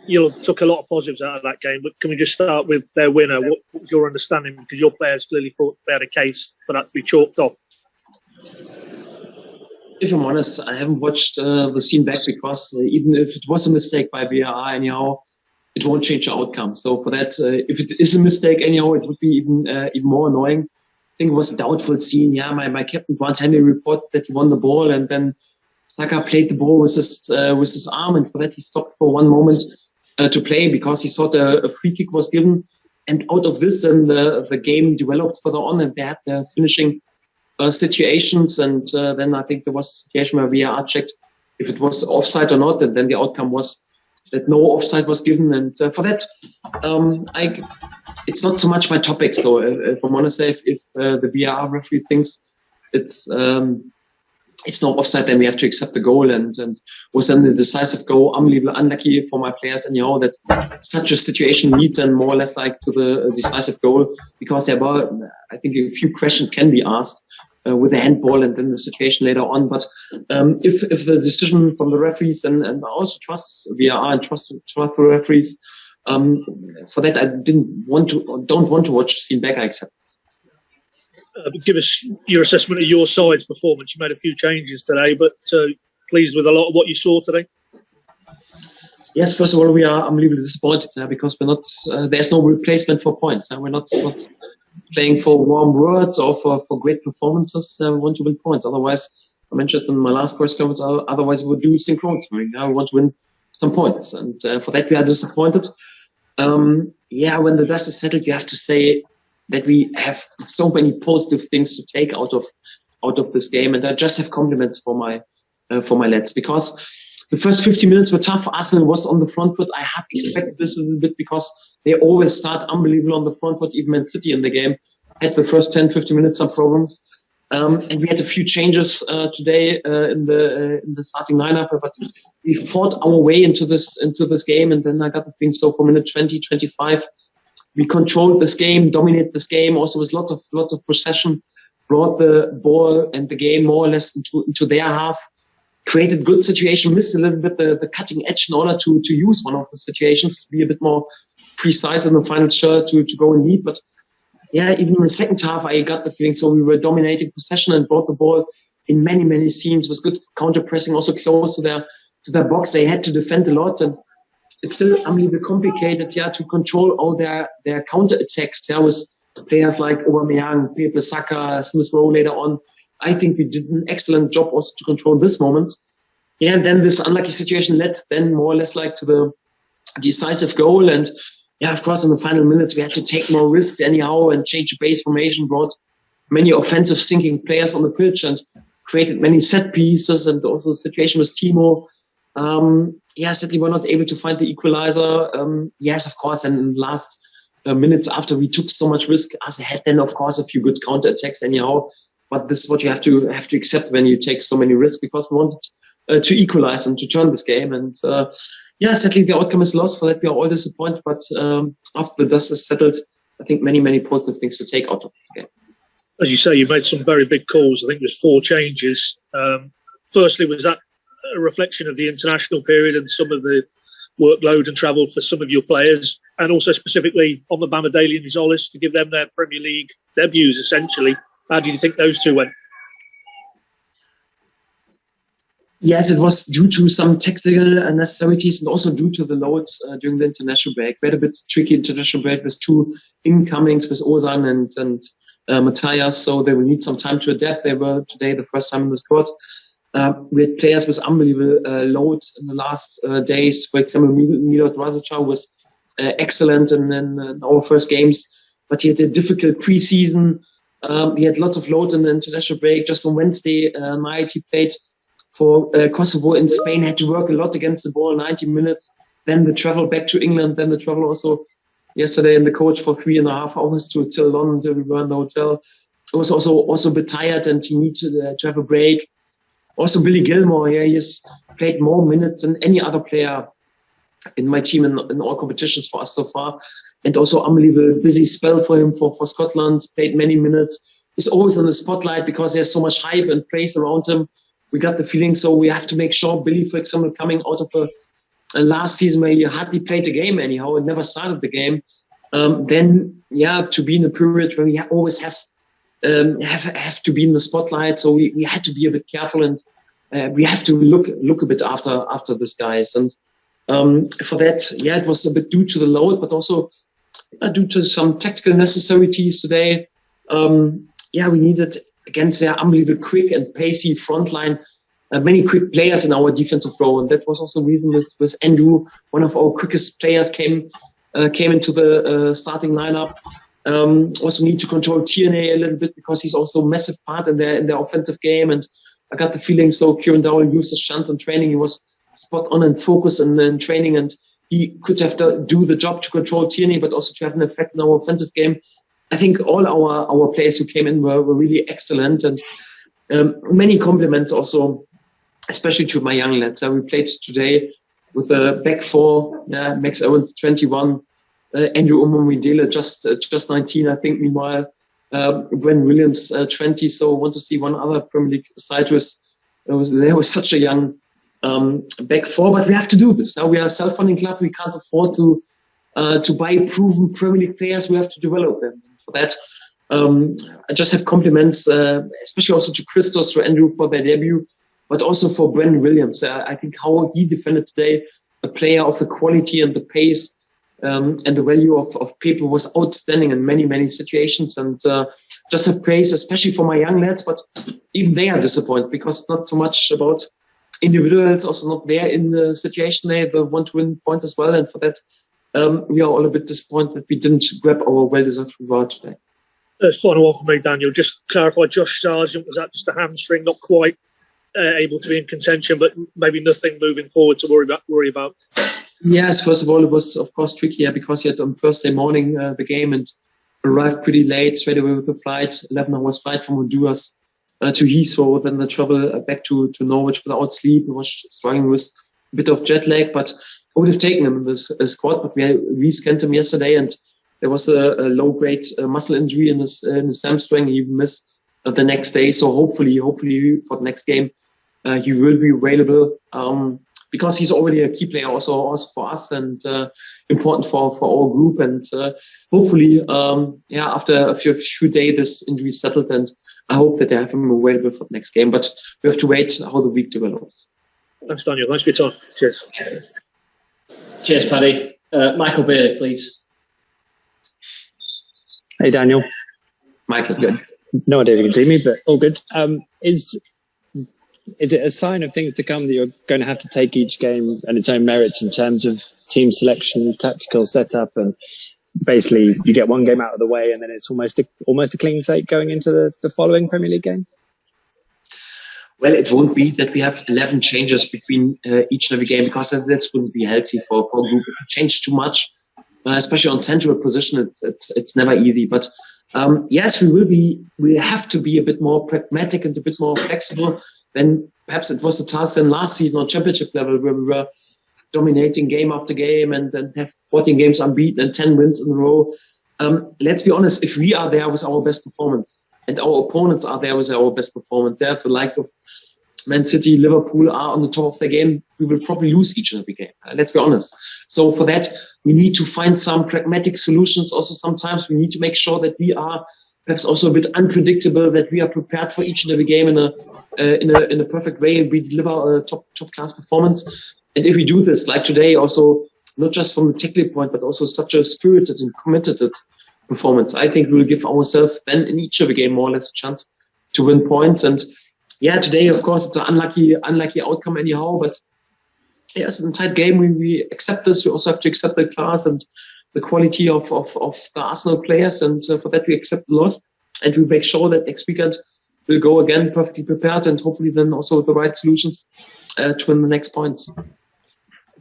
You took a lot of positives out of that game, but can we just start with their winner? What was your understanding? Because your players clearly thought they had a case for that to be chalked off. If I'm honest, I haven't watched the scene back because even if it was a mistake by VAR anyhow, it won't change the outcome. So for that, if it is a mistake anyhow, it would be even more annoying. I think it was a doubtful scene. Yeah, my captain Grant Henry reported that he won the ball, and then Saka played the ball with his arm, and for that he stopped for one moment to play because he thought a free kick was given. And out of this, then the game developed further on, and they had the finishing situations, and then I think there was a situation where VAR checked if it was offside or not, and then the outcome was that no offside was given. And for that, it's not so much my topic. So if I'm honest, if the VAR referee thinks it's no offside, then we have to accept the goal. And was then the decisive goal unbelievably unlucky for my players anyhow that such a situation leads then more or less like to the decisive goal, because there were, I think, a few questions can be asked with the handball and then the situation later on. But if the decision from the referees, and I also trust VAR and trust the referees, for that I don't want to watch the scene back. I accept. Give us your assessment of your side's performance. You made a few changes today, but pleased with a lot of what you saw today? Yes, first of all, we are unbelievably disappointed because we're not. There's no replacement for points. We're not playing for warm words or for great performances. We want to win points. Otherwise, I mentioned in my last press conference, otherwise we would do synchronous. We want to win some points, and for that we are disappointed. When the dust is settled, you have to say that we have so many positive things to take out of this game, and I just have compliments for my lads, because the first 50 minutes were tough. Arsenal was on the front foot. I have expected this a little bit because they always start unbelievable on the front foot. Even Man City in the game had the first 10-15 minutes some problems, and we had a few changes today in the starting lineup, but we fought our way into this game, and then I got the feeling so for minute 20, 25. We controlled this game, dominated this game, also with lots of possession, brought the ball and the game more or less into their half, created good situation, missed a little bit the cutting edge in order to use one of the situations, to be a bit more precise in the final third to go in lead. But yeah, even in the second half, I got the feeling so we were dominating possession and brought the ball in many scenes with good counter pressing, also close to their box. They had to defend a lot, and it's still unbelievably complicated, to control all their counter attacks. With players like Aubameyang, Pepe, Saka, Smith Rowe later on. I think we did an excellent job also to control this moment. And then this unlucky situation led then more or less like to the decisive goal. And of course, in the final minutes, we had to take more risks anyhow and change the base formation, brought many offensive thinking players on the pitch and created many set pieces, and also the situation with Timo. Sadly, we're not able to find the equalizer. Yes, of course, and in the last minutes after we took so much risk, as had then, of course, a few good counter attacks anyhow. But this is what you have to accept when you take so many risks, because we wanted to equalize and to turn this game. And sadly, the outcome is lost. For that, we are all disappointed. But after the dust is settled, I think many positive things to take out of this game. As you say, you made some very big calls. I think there's 4 changes. Firstly, was that a reflection of the international period and some of the workload and travel for some of your players, and also specifically on the Bamidele and Zolis to give them their Premier League debuts, essentially? How do you think those two went? Yes, it was due to some technical necessities and also due to the load during the international break. We had a bit tricky international break with 2 incomings with Ozan and Matthias, so they will need some time to adapt. They were today the first time in the squad. We had players with unbelievable load in the last days. For example, Milot Razica was excellent in our first games, but he had a difficult pre-season. He had lots of load in the international break. Just on Wednesday night, he played for Kosovo in Spain, had to work a lot against the ball, 90 minutes. Then the travel back to England, then the travel also yesterday in the coach for 3.5 hours till London, till we were in the hotel. He was also a bit tired and he needed to have a break. Also, Billy Gilmore, he has played more minutes than any other player in my team in all competitions for us so far. And also unbelievable busy spell for him for Scotland, played many minutes. He's always in the spotlight because there's so much hype and praise around him. We got the feeling, so we have to make sure Billy, for example, coming out of last season where you hardly played the game anyhow and never started the game, then to be in a period where we always have to be in the spotlight. So we had to be a bit careful, and we have to look a bit after these guys. And for that, it was a bit due to the load, but also due to some tactical necessities today. We needed, against their unbelievable quick and pacey front line, many quick players in our defensive row, and that was also the reason with Andrew, one of our quickest players, came into the starting lineup. Also need to control Tierney a little bit because he's also a massive part in their offensive game, and I got the feeling Kieran Dowell used his chance in training. He was spot on and focused in training, and he could have to do the job to control Tierney, but also to have an effect in our offensive game. I think all our players who came in were really excellent, and many compliments also, especially to my young lads. We played today with a back four, Max Owens 21, Andrew Umomidele just 19, I think. Meanwhile, Brendan Williams 20. So I want to see one other Premier League side there was such a young back four, but we have to do this. Now we are a self-funding club. We can't afford to buy proven Premier League players. We have to develop them. For that, I just have compliments, especially also to Christos, to Andrew for their debut, but also for Brendan Williams. I think how he defended today, a player of the quality and the pace and the value of people, was outstanding in many situations. And just have praise, especially for my young lads, but even they are disappointed because it's not so much about individuals, also not there in the situation. They want to win points as well, and for that, we are all a bit disappointed that we didn't grab our well-deserved reward today. Final one for me, Daniel. Just clarify, Josh Sargent, was that just a hamstring, not quite able to be in contention, but maybe nothing moving forward to worry about? Yes, first of all, it was of course tricky because he had on Thursday morning the game and arrived pretty late, straight away with the flight, 11 hours flight from Honduras to Heathrow, then the travel back to Norwich without sleep. He was struggling with a bit of jet lag, but I would have taken him in this squad, but we scanned him yesterday, and there was a low-grade muscle injury in his hamstring. He missed the next day, so hopefully for the next game he will be available because he's already a key player also for us and important for our group. And hopefully, after a few days, this injury is settled, and I hope that they have him available for the next game. But we have to wait how the week develops. Thanks, Daniel. Thanks for your time. Cheers. Cheers, Paddy. Michael Beard, please. Hey, Daniel. Michael, good. No idea if you can see me, but all good. Is it a sign of things to come that you're going to have to take each game and its own merits in terms of team selection, tactical setup, and basically you get one game out of the way and then it's almost a clean slate going into the following Premier League game? Well, it won't be that we have 11 changes between each and every game, because that wouldn't be healthy for a group. If you change too much, especially on central position, it's never easy. But yes, we have to be a bit more pragmatic and a bit more flexible than perhaps it was the task in last season on championship level, where we were dominating game after game and have 14 games unbeaten and 10 wins in a row. Let's be honest, if we are there with our best performance and our opponents are there with our best performance, they have the likes of Man City, Liverpool are on the top of their game, we will probably lose each and every game. Let's be honest. So for that, we need to find some pragmatic solutions. Also, sometimes we need to make sure that we are perhaps also a bit unpredictable, that we are prepared for each and every game in a perfect way. We deliver a top class performance. And if we do this, like today, also not just from a technical point, but also such a spirited and committed performance, I think we will give ourselves then in each of the game more or less a chance to win points. And yeah, today, of course, it's an unlucky outcome anyhow, but yes, in a tight game, we accept this. We also have to accept the class and the quality of the Arsenal players, and for that we accept the loss, and we make sure that next weekend we'll go again perfectly prepared and hopefully then also with the right solutions to win the next points.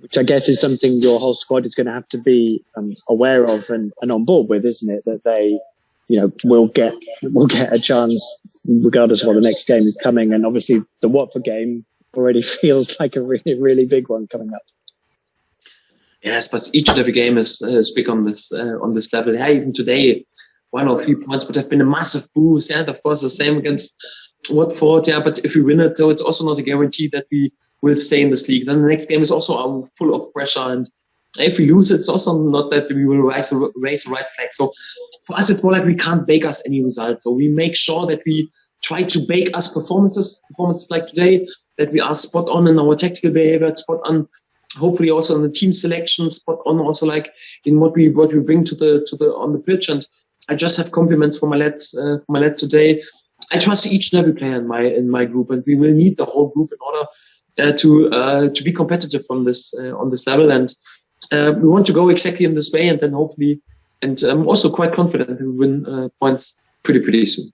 Which I guess is something your whole squad is going to have to be aware of and on board with, isn't it? That they, will get a chance regardless of what the next game is coming. And obviously the Watford game already feels like a really, really big one coming up. Yes, but each and every game is big on this level. Yeah, even today, 1 or 3 points would have been a massive boost. Yeah, and of course the same against Watford. Yeah, but if we win it, though, it's also not a guarantee that we will stay in this league. Then the next game is also full of pressure, and if we lose, it's also not that we will raise a right flag. So for us, it's more like we can't bake us any result. So we make sure that we try to bake us performances like today, that we are spot on in our tactical behavior, spot on, hopefully also in the team selection, spot on also like in what we bring to the on the pitch. And I just have compliments for my lads today. I trust each and every player in my group, and we will need the whole group in order to be competitive on this level. And we want to go exactly in this way, and then hopefully, and I'm also quite confident we will win points pretty soon.